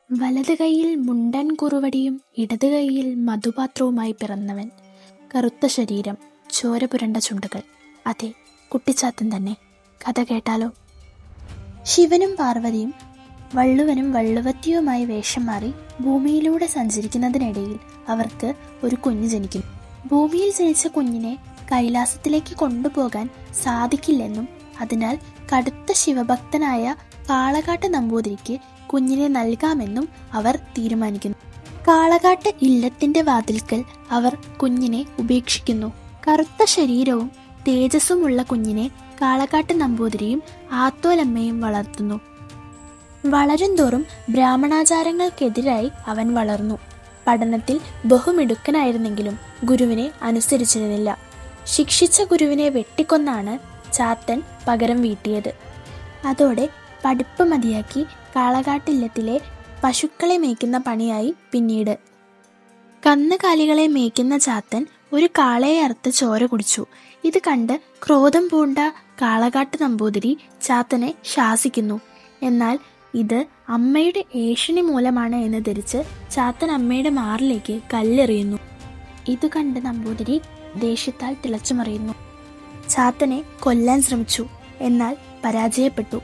വലത് കൈയിൽ മുണ്ടൻ കുറുവടിയും ഇടത് കൈയിൽ മധുപാത്രവുമായി പിറന്നവൻ. കറുത്ത ശരീരം, ചോര പുരണ്ട ചുണ്ടുകൾ. അതെ, കുട്ടിച്ചാത്തൻ തന്നെ. കഥ കേട്ടാലോ? ശിവനും പാർവതിയും വള്ളുവനും വള്ളുവത്തിയുമായി വേഷം മാറി ഭൂമിയിലൂടെ സഞ്ചരിക്കുന്നതിനിടയിൽ അവർക്ക് ഒരു കുഞ്ഞ് ജനിക്കുന്നു. ഭൂമിയിൽ ജനിച്ച കുഞ്ഞിനെ കൈലാസത്തിലേക്ക് കൊണ്ടുപോകാൻ സാധിക്കില്ലെന്നും അതിനാൽ കടുത്ത ശിവഭക്തനായ കാളകാട്ട് നമ്പൂതിരിക്ക് കുഞ്ഞിനെ നൽകാമെന്നും അവർ തീരുമാനിക്കുന്നു. കാളകാട്ട് ഇല്ലത്തിന്റെ വാതിൽക്കൽ അവർ കുഞ്ഞിനെ ഉപേക്ഷിക്കുന്നു. കറുത്ത ശരീരവും തേജസ്സുമുള്ള കുഞ്ഞിനെ കാളകാട്ട് നമ്പൂതിരിയും ആത്തോലമ്മയും വളർത്തുന്നു. വളരുംതോറും ബ്രാഹ്മണാചാരങ്ങൾക്കെതിരായി അവൻ വളർന്നു. പഠനത്തിൽ ബഹുമിടുക്കനായിരുന്നെങ്കിലും ഗുരുവിനെ അനുസരിച്ചിരുന്നില്ല. ശിക്ഷിച്ച ഗുരുവിനെ വെട്ടിക്കൊന്നാണ് ചാത്തൻ പകരം വീട്ടിയത്. അതോടെ പഠിപ്പ് മതിയാക്കി കാളകാട്ടില്ലത്തിലെ പശുക്കളെ മേയ്ക്കുന്ന പണിയായി പിന്നീട്. കന്നുകാലികളെ മേയ്ക്കുന്ന ചാത്തൻ ഒരു കാളയെ അറുത്ത് ചോര കുടിച്ചു. ഇത് കണ്ട് ക്രോധം പൂണ്ട കാളകാട്ട് നമ്പൂതിരി ചാത്തനെ ശാസിക്കുന്നു. എന്നാൽ ഇത് അമ്മയുടെ ഏഷണി മൂലമാണ് എന്ന് ധരിച്ച് ചാത്തൻ അമ്മയുടെ മാറിലേക്ക് കല്ലെറിയുന്നു. ഇത് കണ്ട് നമ്പൂതിരി ദേഷ്യത്താൽ തിളച്ചുമറിയുന്നു. ചാത്തനെ കൊല്ലാൻ ശ്രമിച്ചു, എന്നാൽ പരാജയപ്പെട്ടു.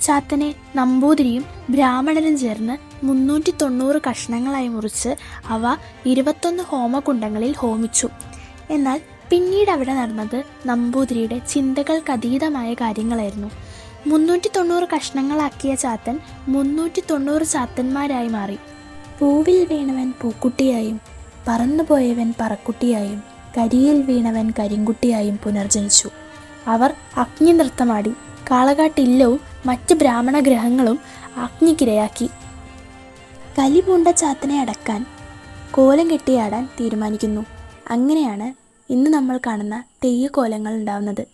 ചാത്തനെ നമ്പൂതിരിയും ബ്രാഹ്മണരും ചേർന്ന് 390 കഷ്ണങ്ങളായി മുറിച്ച് അവ 21 ഹോമകുണ്ടങ്ങളിൽ ഹോമിച്ചു. എന്നാൽ പിന്നീട് അവിടെ നടന്നത് നമ്പൂതിരിയുടെ ചിന്തകൾക്കതീതമായ കാര്യങ്ങളായിരുന്നു. 390 കഷ്ണങ്ങളാക്കിയ ചാത്തൻ 390 ചാത്തന്മാരായി മാറി. പൂവിൽ വീണവൻ പൂക്കുട്ടിയായും പറന്നുപോയവൻ പറക്കുട്ടിയായും കരിയിൽ വീണവൻ കരിങ്കുട്ടിയായും പുനർജനിച്ചു. അവർ അഗ്നി നൃത്തമാടി. കാളകാട്ടില്ലവും മറ്റ് ബ്രാഹ്മണ ഗ്രഹങ്ങളും അഗ്നിക്കിരയാക്കി. കലിപൂണ്ട ചാത്തനെ അടക്കാൻ കോലം കെട്ടിയാടാൻ തീരുമാനിക്കുന്നു. അങ്ങനെയാണ് ഇന്ന് നമ്മൾ കാണുന്ന തെയ്യക്കോലങ്ങൾ ഉണ്ടാവുന്നത്.